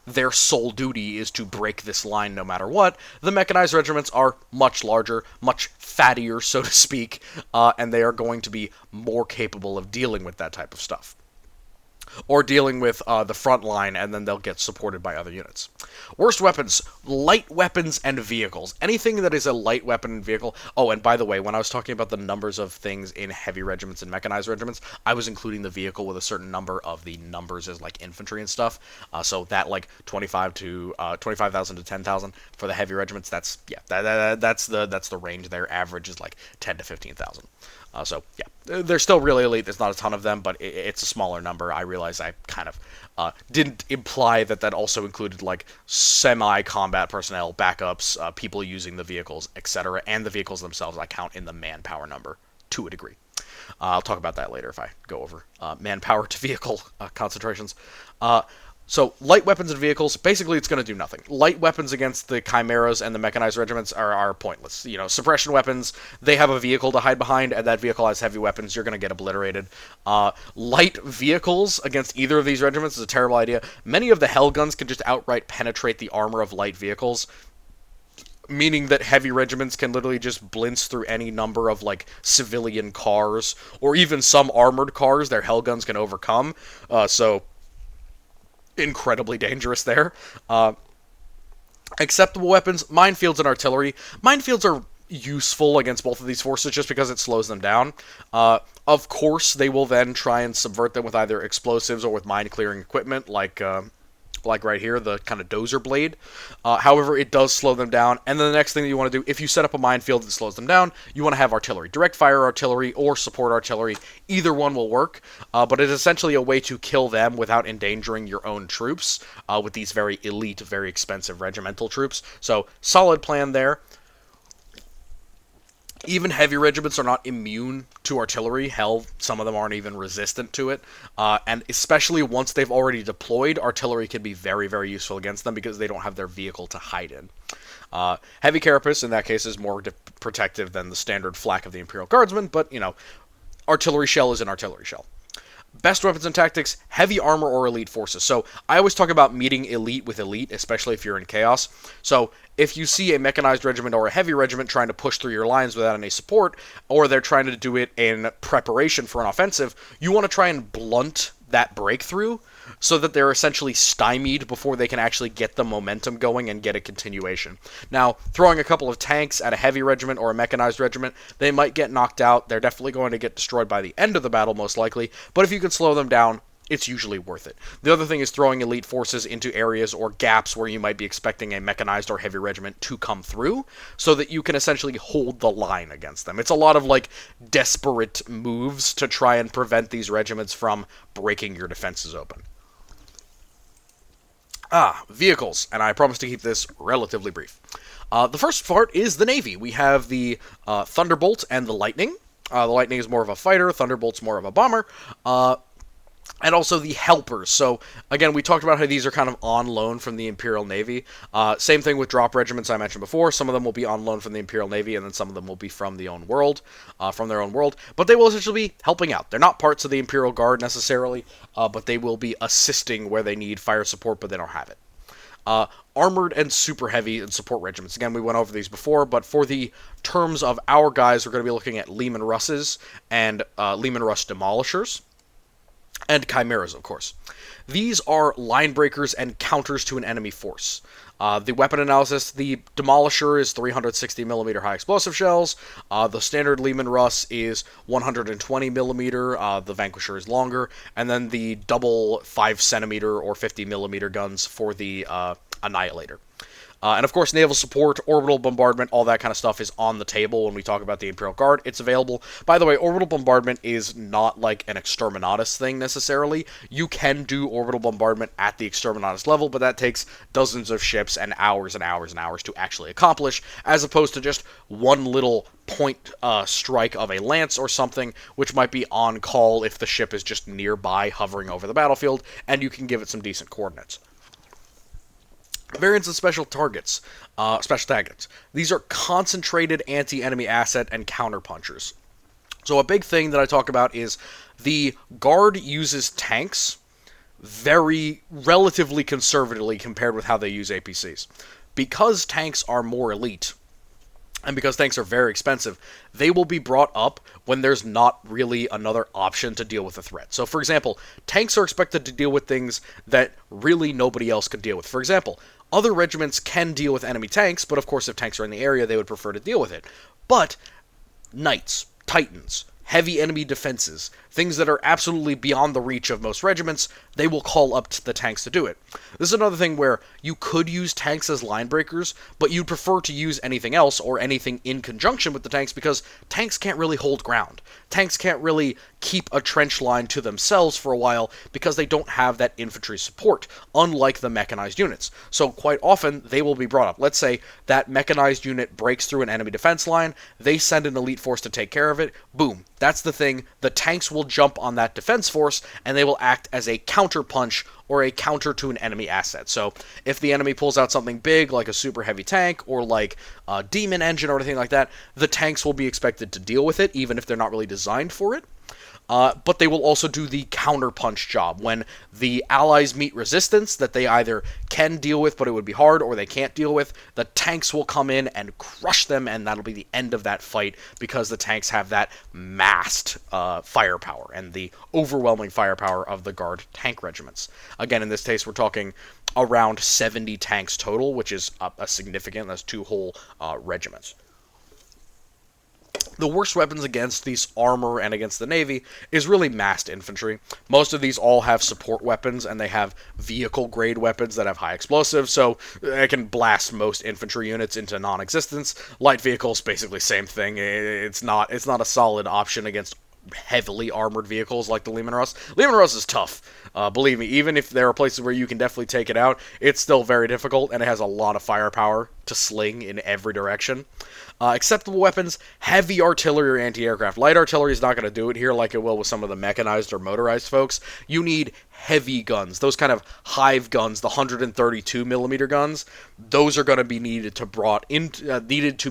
their sole duty is to break this line no matter what, the mechanized regiments are much larger, much fattier, so to speak, and they are going to be more capable of dealing with that type of stuff. Or dealing with the front line, and then they'll get supported by other units. Worst weapons, light weapons and vehicles. Anything that is a light weapon and vehicle. Oh, and by the way, when I was talking about the numbers of things in heavy regiments and mechanized regiments, I was including the vehicle with a certain number of the numbers as like infantry and stuff. So that like 25,000 to 10,000 for the heavy regiments. That's the range. Their average is like 10 to 15,000. So, yeah, they're still really elite. There's not a ton of them, but it's a smaller number. I realize I kind of didn't imply that also included, like, semi-combat personnel, backups, people using the vehicles, etc., and the vehicles themselves I count in the manpower number, to a degree. I'll talk about that later if I go over manpower to vehicle concentrations. So, light weapons and vehicles, basically it's going to do nothing. Light weapons against the Chimeras and the mechanized regiments are pointless. You know, suppression weapons, they have a vehicle to hide behind, and that vehicle has heavy weapons, you're going to get obliterated. Light vehicles against either of these regiments is a terrible idea. Many of the Hell guns can just outright penetrate the armor of light vehicles, meaning that heavy regiments can literally just blitz through any number of, like, civilian cars, or even some armored cars their Hell guns can overcome. So incredibly dangerous there. Acceptable weapons, minefields and artillery. Minefields are useful against both of these forces just because it slows them down. Of course, they will then try and subvert them with either explosives or with mine-clearing equipment, like right here, the kind of dozer blade. However, it does slow them down. And then the next thing that you want to do, if you set up a minefield that slows them down, you want to have artillery. Direct fire artillery or support artillery. Either one will work, but it's essentially a way to kill them without endangering your own troops with these very elite, very expensive regimental troops. So, solid plan there. Even heavy regiments are not immune to artillery. Hell, some of them aren't even resistant to it. And especially once they've already deployed, artillery can be very, very useful against them because they don't have their vehicle to hide in. Heavy carapace, in that case, is more protective than the standard flak of the Imperial Guardsman, but, you know, artillery shell is an artillery shell. Best weapons and tactics, heavy armor or elite forces. So I always talk about meeting elite with elite, especially if you're in chaos. So if you see a mechanized regiment or a heavy regiment trying to push through your lines without any support, or they're trying to do it in preparation for an offensive, you want to try and blunt that breakthrough so that they're essentially stymied before they can actually get the momentum going and get a continuation. Now, throwing a couple of tanks at a heavy regiment or a mechanized regiment, they might get knocked out. They're definitely going to get destroyed by the end of the battle, most likely, but if you can slow them down, it's usually worth it. The other thing is throwing elite forces into areas or gaps where you might be expecting a mechanized or heavy regiment to come through, so that you can essentially hold the line against them. It's a lot of, like, desperate moves to try and prevent these regiments from breaking your defenses open. Vehicles, and I promise to keep this relatively brief. The first part is the Navy. We have the Thunderbolt and the Lightning. The Lightning is more of a fighter, Thunderbolt's more of a bomber. And also the Helpers. So, again, we talked about how these are kind of on loan from the Imperial Navy. Same thing with drop regiments I mentioned before. Some of them will be on loan from the Imperial Navy, and then some of them will be from their own world. But they will essentially be helping out. They're not parts of the Imperial Guard necessarily, but they will be assisting where they need fire support, but they don't have it. Armored and super heavy and support regiments. Again, we went over these before, but for the terms of our guys, we're going to be looking at Leman Russes and Leman Russ Demolishers. And Chimeras, of course. These are line breakers and counters to an enemy force. The weapon analysis, the Demolisher is 360mm high explosive shells. The standard Leman Russ is 120mm. The Vanquisher is longer. And then the double 5cm or 50mm guns for the Annihilator. And of course, naval support, orbital bombardment, all that kind of stuff is on the table when we talk about the Imperial Guard. It's available. By the way, orbital bombardment is not like an Exterminatus thing necessarily. You can do orbital bombardment at the Exterminatus level, but that takes dozens of ships and hours and hours and hours to actually accomplish, as opposed to just one little point strike of a lance or something, which might be on call if the ship is just nearby hovering over the battlefield, and you can give it some decent coordinates. Variants of special targets, special tactics. These are concentrated anti-enemy asset and counterpunchers. So a big thing that I talk about is the Guard uses tanks very relatively conservatively compared with how they use APCs. Because tanks are more elite, and because tanks are very expensive, they will be brought up when there's not really another option to deal with a threat. So, for example, tanks are expected to deal with things that really nobody else could deal with. For example, other regiments can deal with enemy tanks, but of course if tanks are in the area, they would prefer to deal with it. But Knights, Titans, heavy enemy defenses, things that are absolutely beyond the reach of most regiments, they will call up the tanks to do it. This is another thing where you could use tanks as line breakers, but you'd prefer to use anything else or anything in conjunction with the tanks because tanks can't really hold ground. Tanks can't really keep a trench line to themselves for a while because they don't have that infantry support, unlike the mechanized units. So quite often, they will be brought up. Let's say that mechanized unit breaks through an enemy defense line, they send an elite force to take care of it, boom. That's the thing. The tanks will will jump on that defense force, and they will act as a counterpunch or a counter to an enemy asset. So if the enemy pulls out something big, like a super heavy tank, or like a demon engine or anything like that, the tanks will be expected to deal with it, even if they're not really designed for it. But they will also do the counterpunch job. When the allies meet resistance that they either can deal with, but it would be hard, or they can't deal with, the tanks will come in and crush them, and that'll be the end of that fight, because the tanks have that massed firepower and the overwhelming firepower of the Guard tank regiments. Again, in this case, we're talking around 70 tanks total, which is a significant, that's 2 whole regiments. The worst weapons against these armor and against the Navy is really massed infantry. Most of these all have support weapons, and they have vehicle-grade weapons that have high explosives, so it can blast most infantry units into non-existence. Light vehicles, basically same thing. It's not a solid option against heavily armored vehicles like the Leman Russ. Leman Russ is tough. Believe me, even if there are places where you can definitely take it out, it's still very difficult, and it has a lot of firepower to sling in every direction. Acceptable weapons, heavy artillery or anti-aircraft. Light artillery is not going to do it here like it will with some of the mechanized or motorized folks. You need heavy guns. Those kind of hive guns, the 132 millimeter guns, those are going to be needed to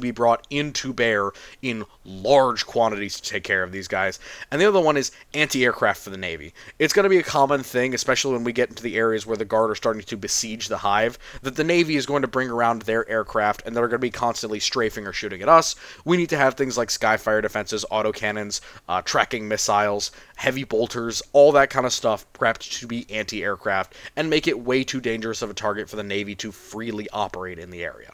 be brought into bear in large quantities to take care of these guys. And the other one is anti-aircraft for the Navy. It's going to be a common thing, especially when we get into the areas where the Guard are starting to besiege the hive, that the Navy is going to bring around their aircraft, and they're going to be constantly strafing or shooting at us. We need to have things like skyfire defenses, autocannons, tracking missiles, heavy bolters, all that kind of stuff prepped to be anti-aircraft, and make it way too dangerous of a target for the Navy to freely operate in the area.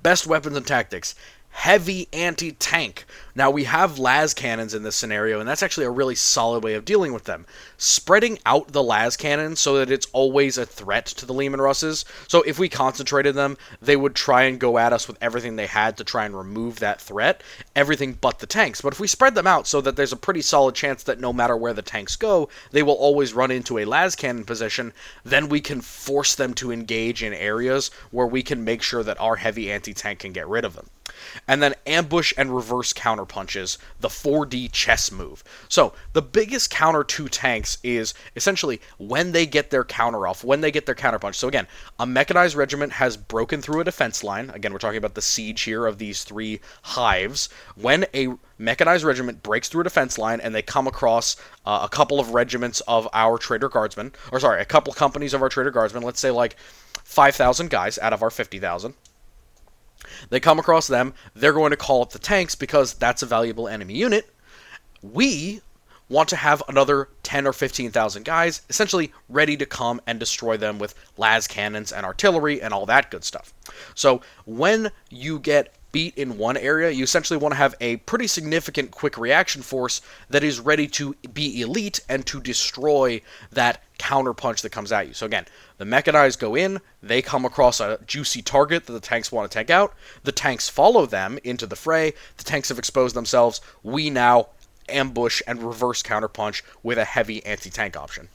Best weapons and tactics. Heavy anti-tank. Now, we have las cannons in this scenario, and that's actually a really solid way of dealing with them. Spreading out the las cannon so that it's always a threat to the Leman Russes. So if we concentrated them, they would try and go at us with everything they had to try and remove that threat, everything but the tanks. But if we spread them out so that there's a pretty solid chance that no matter where the tanks go, they will always run into a las cannon position, then we can force them to engage in areas where we can make sure that our heavy anti-tank can get rid of them. And then ambush and reverse counter punches, the 4D chess move. So the biggest counter to tanks is essentially when they get their counter off, when they get their counter punch. So again, a mechanized regiment has broken through a defense line. Again, we're talking about the siege here of these 3 hives. When a mechanized regiment breaks through a defense line and they come across a couple of regiments of our Trader Guardsmen, or sorry, a couple companies of our Trader Guardsmen, let's say like 5,000 guys out of our 50,000. They come across them, they're going to call up the tanks because that's a valuable enemy unit. We want to have another 10 or 15,000 guys essentially ready to come and destroy them with las cannons and artillery and all that good stuff. So when you get beat in one area, you essentially want to have a pretty significant quick reaction force that is ready to be elite and to destroy that counterpunch that comes at you. So again, the mechanized go in, they come across a juicy target that the tanks want to take out, the tanks follow them into the fray, the tanks have exposed themselves, we now ambush and reverse counterpunch with a heavy anti-tank option.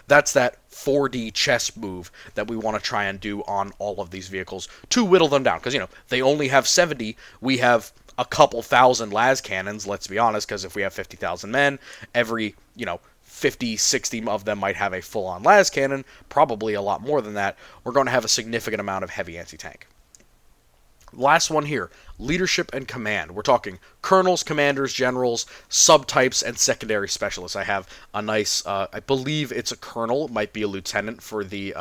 That's that 4D chess move that we want to try and do on all of these vehicles to whittle them down. Because, they only have 70. We have a couple thousand las cannons, let's be honest, because if we have 50,000 men, every, 50, 60 of them might have a full-on las cannon, probably a lot more than that. We're going to have a significant amount of heavy anti-tank. Last one here, leadership and command. We're talking colonels, commanders, generals, subtypes, and secondary specialists. I have a nice, I believe it's a colonel, it might be a lieutenant for the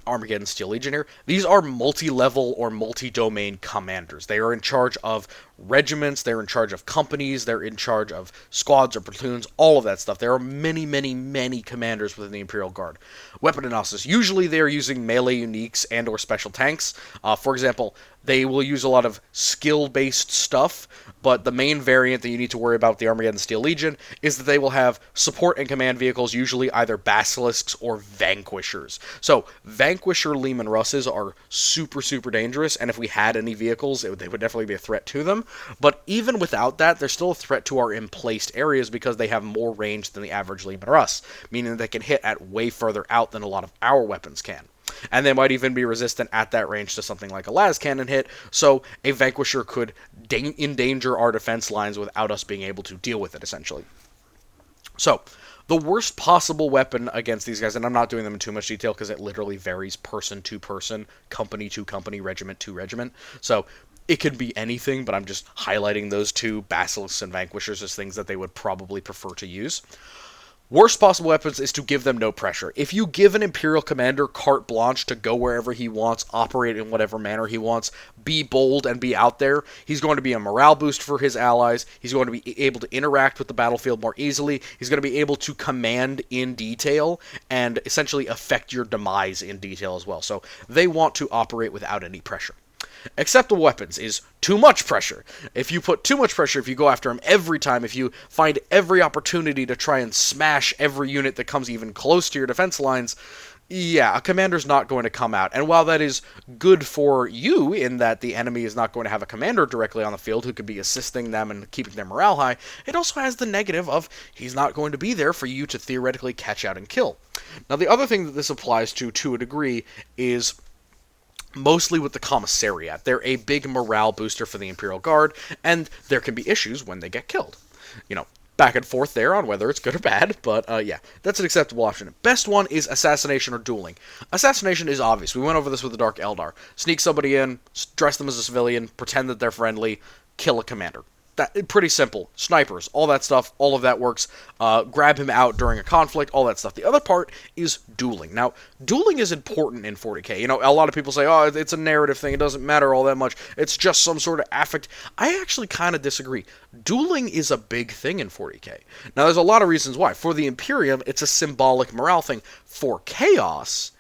Armageddon Steel Legion here. These are multi-level or multi-domain commanders. They are in charge of regiments, they're in charge of companies, they're in charge of squads or platoons, all of that stuff. There are many, many, many commanders within the Imperial Guard. Weapon analysis. Usually they are using melee uniques and or special tanks. For example, they will use a lot of skill-based stuff, but the main variant that you need to worry about with the Armageddon Steel Legion is that they will have support and command vehicles, usually either basilisks or vanquishers. So, vanquisher Leman Russes are super, super dangerous, and if we had any vehicles, they would definitely be a threat to them. But even without that, they're still a threat to our emplaced areas because they have more range than the average Leman Russ, meaning that they can hit at way further out than a lot of our weapons can. And they might even be resistant at that range to something like a las cannon hit, so a Vanquisher could endanger our defense lines without us being able to deal with it, essentially. So, the worst possible weapon against these guys, and I'm not doing them in too much detail because it literally varies person to person, company to company, regiment to regiment. So, it could be anything, but I'm just highlighting those two, Basilisks and Vanquishers, as things that they would probably prefer to use. Worst possible weapons is to give them no pressure. If you give an Imperial commander carte blanche to go wherever he wants, operate in whatever manner he wants, be bold and be out there, he's going to be a morale boost for his allies, he's going to be able to interact with the battlefield more easily, he's going to be able to command in detail, and essentially affect your demise in detail as well. So they want to operate without any pressure. Acceptable weapons is too much pressure. If you put too much pressure, if you go after him every time, if you find every opportunity to try and smash every unit that comes even close to your defense lines, yeah, a commander's not going to come out. And while that is good for you in that the enemy is not going to have a commander directly on the field who could be assisting them and keeping their morale high, it also has the negative of he's not going to be there for you to theoretically catch out and kill. Now, the other thing that this applies to a degree is mostly with the Commissariat. They're a big morale booster for the Imperial Guard, and there can be issues when they get killed. Back and forth there on whether it's good or bad, but yeah, that's an acceptable option. Best one is Assassination or Dueling. Assassination is obvious. We went over this with the Dark Eldar. Sneak somebody in, dress them as a civilian, pretend that they're friendly, kill a commander. Pretty simple. Snipers, all that stuff, all of that works. Grab him out during a conflict, all that stuff. The other part is dueling. Now, dueling is important in 40k. A lot of people say, oh, it's a narrative thing, it doesn't matter all that much, it's just some sort of affect. I actually kind of disagree. Dueling is a big thing in 40k. Now, there's a lot of reasons why. For the Imperium, it's a symbolic morale thing. For Chaos,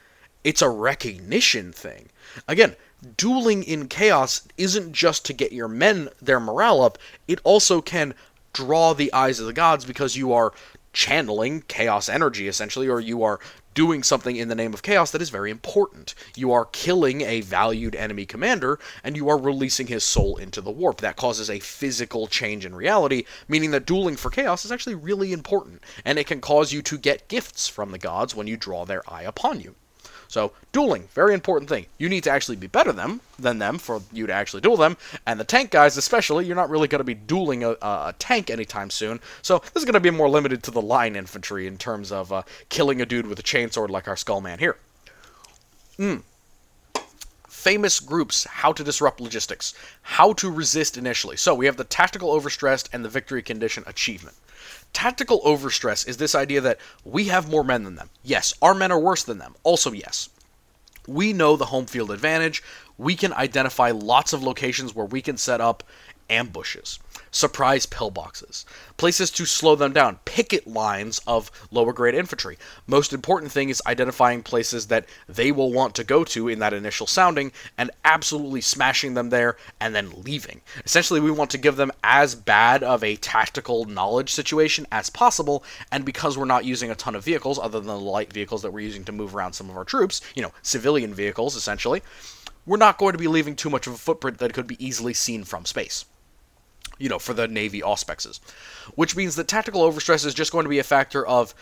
it's a recognition thing. Again, dueling in Chaos isn't just to get your men their morale up, it also can draw the eyes of the gods because you are channeling Chaos energy, essentially, or you are doing something in the name of Chaos that is very important. You are killing a valued enemy commander, and you are releasing his soul into the warp. That causes a physical change in reality, meaning that dueling for Chaos is actually really important, and it can cause you to get gifts from the gods when you draw their eye upon you. So, dueling, very important thing. You need to actually be better than them for you to actually duel them. And the tank guys especially, you're not really going to be dueling a tank anytime soon. So, this is going to be more limited to the line infantry in terms of killing a dude with a chainsword like our Skullman here. Famous groups, how to disrupt logistics, how to resist initially. So, we have the Tactical Overstressed and the Victory Condition Achievement. Tactical overstress is this idea that we have more men than them. Yes, our men are worse than them. Also, yes. We know the home field advantage. We can identify lots of locations where we can set up ambushes, surprise pillboxes, places to slow them down, picket lines of lower grade infantry. Most important thing is identifying places that they will want to go to in that initial sounding and absolutely smashing them there and then leaving. Essentially, we want to give them as bad of a tactical knowledge situation as possible, and because we're not using a ton of vehicles other than the light vehicles that we're using to move around some of our troops, civilian vehicles essentially, we're not going to be leaving too much of a footprint that could be easily seen from space. For the Navy auspexes. Which means that tactical overstress is just going to be a factor of,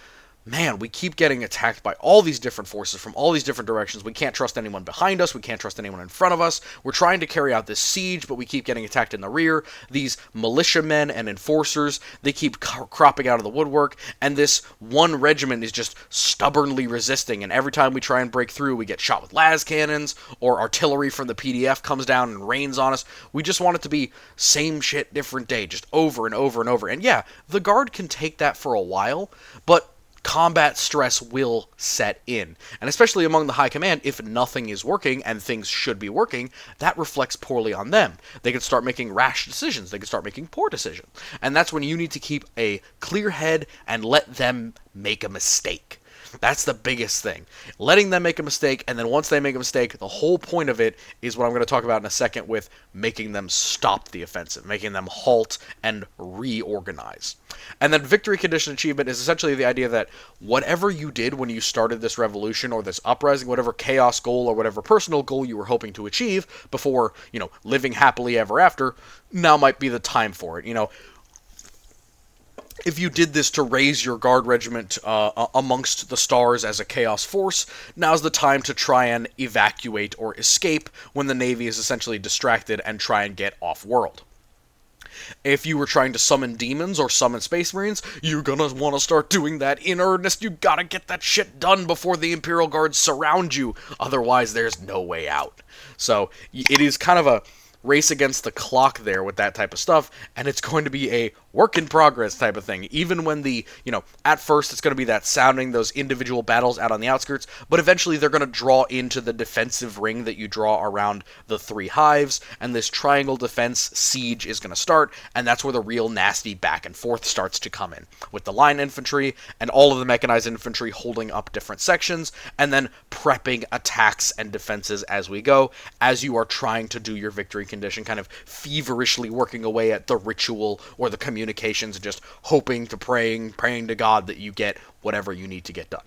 man, we keep getting attacked by all these different forces from all these different directions. We can't trust anyone behind us. We can't trust anyone in front of us. We're trying to carry out this siege, but we keep getting attacked in the rear. These militiamen and enforcers, they keep cropping out of the woodwork, and this one regiment is just stubbornly resisting, and every time we try and break through, we get shot with las cannons, or artillery from the PDF comes down and rains on us. We just want it to be same shit, different day, just over and over and over. And yeah, the Guard can take that for a while, but combat stress will set in. And especially among the high command, if nothing is working and things should be working, that reflects poorly on them. They can start making rash decisions. They can start making poor decisions. And that's when you need to keep a clear head and let them make a mistake. That's the biggest thing. Letting them make a mistake, and then once they make a mistake, the whole point of it is what I'm going to talk about in a second with making them stop the offensive, making them halt and reorganize. And then Victory Condition Achievement is essentially the idea that whatever you did when you started this revolution or this uprising, whatever chaos goal or whatever personal goal you were hoping to achieve before, living happily ever after, now might be the time for it. if you did this to raise your guard regiment amongst the stars as a chaos force, now's the time to try and evacuate or escape when the Navy is essentially distracted and try and get off-world. If you were trying to summon demons or summon space marines, you're gonna want to start doing that in earnest. You gotta get that shit done before the Imperial Guards surround you, otherwise there's no way out. So it is kind of a race against the clock there with that type of stuff, and it's going to be a work in progress type of thing. Even when at first it's going to be that sounding those individual battles out on the outskirts, but eventually they're going to draw into the defensive ring that you draw around the three hives, and this triangle defense siege is going to start, and that's where the real nasty back and forth starts to come in, with the line infantry and all of the mechanized infantry holding up different sections, and then prepping attacks and defenses as we go, as you are trying to do your victory condition, kind of feverishly working away at the ritual or the communications, just hoping to praying to God that you get whatever you need to get done.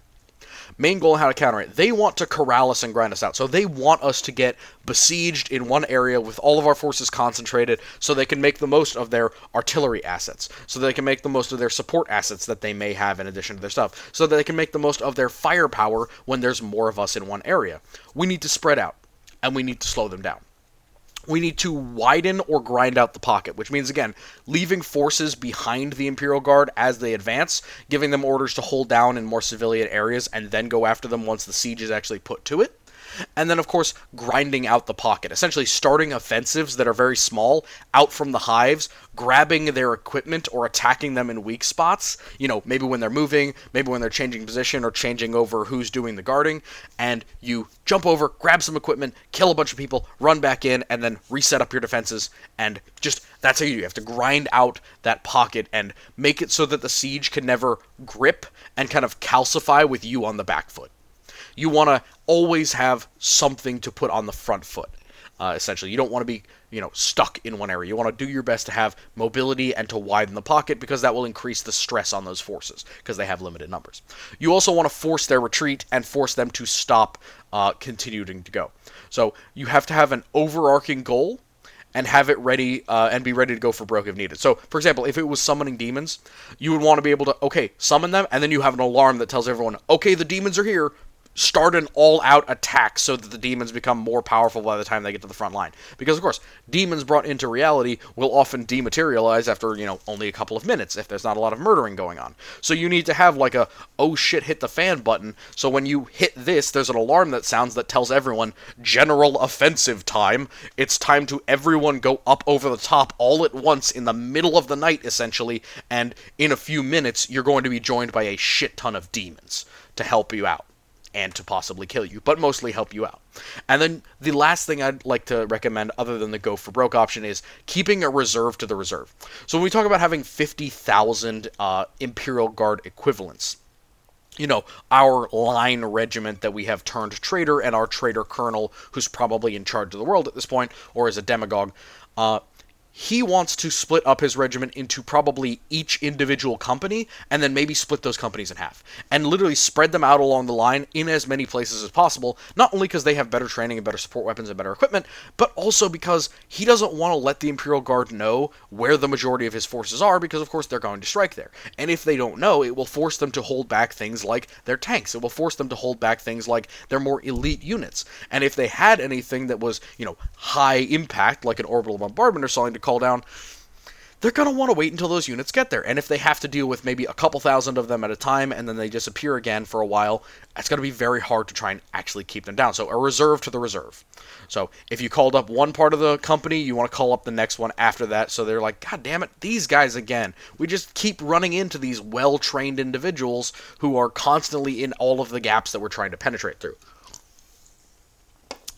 Main goal, how to counter it. They want to corral us and grind us out. So they want us to get besieged in one area with all of our forces concentrated so they can make the most of their artillery assets, so they can make the most of their support assets that they may have in addition to their stuff, so that they can make the most of their firepower when there's more of us in one area. We need to spread out, and we need to slow them down. We need to widen or grind out the pocket, which means, again, leaving forces behind the Imperial Guard as they advance, giving them orders to hold down in more civilian areas, and then go after them once the siege is actually put to it. And then, of course, grinding out the pocket, essentially starting offensives that are very small out from the hives, grabbing their equipment or attacking them in weak spots, maybe when they're moving, maybe when they're changing position or changing over who's doing the guarding, and you jump over, grab some equipment, kill a bunch of people, run back in, and then reset up your defenses, and just, that's how you do. You have to grind out that pocket and make it so that the siege can never grip and kind of calcify with you on the back foot. You want to always have something to put on the front foot, essentially. You don't want to be, stuck in one area. You want to do your best to have mobility and to widen the pocket, because that will increase the stress on those forces, because they have limited numbers. You also want to force their retreat and force them to stop continuing to go. So you have to have an overarching goal and have it ready and be ready to go for broke if needed. So, for example, if it was summoning demons, you would want to be able to, summon them, and then you have an alarm that tells everyone, the demons are here. Start an all-out attack so that the demons become more powerful by the time they get to the front line. Because, of course, demons brought into reality will often dematerialize after, only a couple of minutes if there's not a lot of murdering going on. So you need to have, like, a, oh shit, hit the fan button, so when you hit this, there's an alarm that sounds that tells everyone, general offensive time. It's time to everyone go up over the top all at once in the middle of the night, essentially, and in a few minutes, you're going to be joined by a shit ton of demons to help you out. And to possibly kill you, but mostly help you out. And then the last thing I'd like to recommend, other than the go for broke option, is keeping a reserve to the reserve. So when we talk about having 50,000 Imperial Guard equivalents, our line regiment that we have turned traitor, and our traitor colonel, who's probably in charge of the world at this point, or is a demagogue, he wants to split up his regiment into probably each individual company, and then maybe split those companies in half, and literally spread them out along the line in as many places as possible, not only because they have better training and better support weapons and better equipment, but also because he doesn't want to let the Imperial Guard know where the majority of his forces are, because of course they're going to strike there. And if they don't know, it will force them to hold back things like their tanks. It will force them to hold back things like their more elite units. And if they had anything that was, high impact, like an orbital bombardment or something to call down, they're going to want to wait until those units get there. And if they have to deal with maybe a couple thousand of them at a time and then they disappear again for a while, it's going to be very hard to try and actually keep them down. So a reserve to the reserve. So if you called up one part of the company, you want to call up the next one after that. So they're like, God damn it, these guys again. We just keep running into these well-trained individuals who are constantly in all of the gaps that we're trying to penetrate through.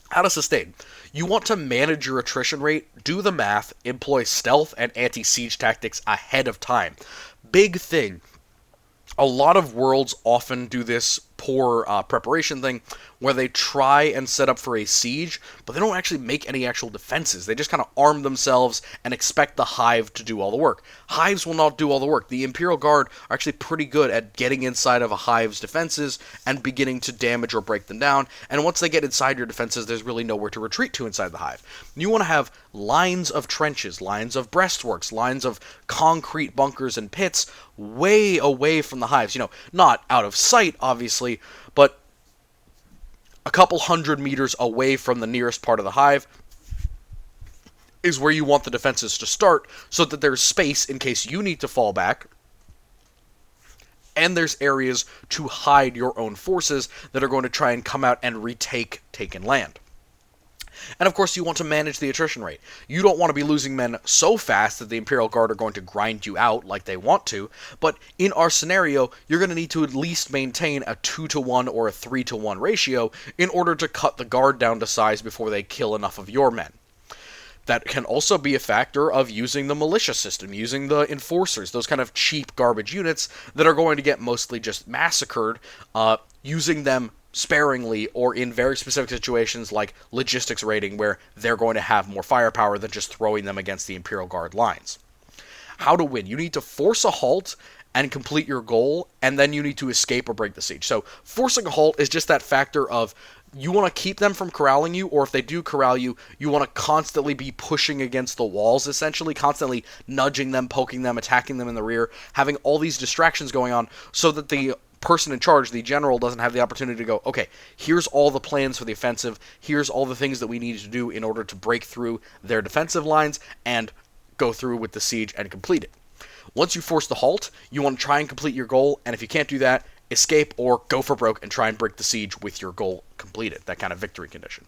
How to sustain. You want to manage your attrition rate, do the math, employ stealth and anti-siege tactics ahead of time. Big thing. A lot of worlds often do this poor preparation thing where they try and set up for a siege, but they don't actually make any actual defenses. They just kind of arm themselves and expect the hive to do all the work. Hives will not do all the work. The Imperial Guard are actually pretty good at getting inside of a hive's defenses and beginning to damage or break them down, and once they get inside your defenses, there's really nowhere to retreat to inside the hive. You want to have lines of trenches, lines of breastworks, lines of concrete bunkers and pits way away from the hives. Not out of sight, obviously, but a couple 100 meters away from the nearest part of the hive is where you want the defenses to start, so that there's space in case you need to fall back, and there's areas to hide your own forces that are going to try and come out and retake taken land. And of course, you want to manage the attrition rate. You don't want to be losing men so fast that the Imperial Guard are going to grind you out like they want to, but in our scenario, you're going to need to at least maintain a 2-to-1 or a 3-to-1 ratio in order to cut the Guard down to size before they kill enough of your men. That can also be a factor of using the militia system, using the enforcers, those kind of cheap garbage units that are going to get mostly just massacred, using them sparingly or in very specific situations like logistics raiding, where they're going to have more firepower than just throwing them against the Imperial Guard lines. How to win? You need to force a halt and complete your goal, and then you need to escape or break the siege. So forcing a halt is just that factor of you want to keep them from corralling you, or if they do corral you, you want to constantly be pushing against the walls, essentially, constantly nudging them, poking them, attacking them in the rear, having all these distractions going on so that the person in charge, the general, doesn't have the opportunity to go, okay, here's all the plans for the offensive, here's all the things that we need to do in order to break through their defensive lines and go through with the siege and complete it. Once you force the halt, you want to try and complete your goal, and if you can't do that, escape or go for broke and try and break the siege with your goal completed, that kind of victory condition.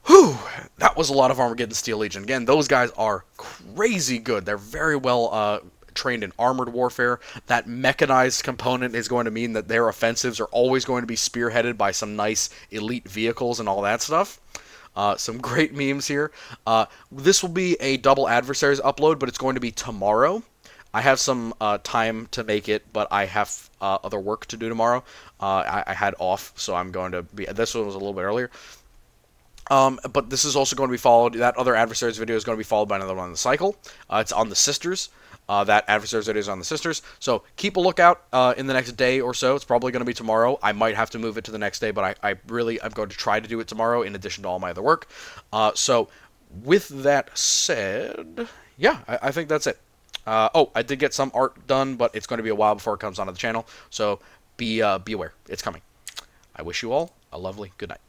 Whew, that was a lot of Armageddon Steel Legion. Again, those guys are crazy good. They're very well trained in armored warfare. That mechanized component is going to mean that their offensives are always going to be spearheaded by some nice elite vehicles and all that stuff. Some great memes here. This will be a double Adversaries upload, but it's going to be tomorrow. I have some time to make it, but I have other work to do tomorrow. I had off, so I'm going to be... This one was a little bit earlier. But this is also going to be followed... That other Adversaries video is going to be followed by another one on the cycle. It's on the Sisters. That Adversaries video is on the Sisters. So keep a lookout in the next day or so. It's probably going to be tomorrow. I might have to move it to the next day, but I'm going to try to do it tomorrow in addition to all my other work. So with that said, yeah, I think that's it. I did get some art done, but it's going to be a while before it comes onto the channel. So be aware. It's coming. I wish you all a lovely good night.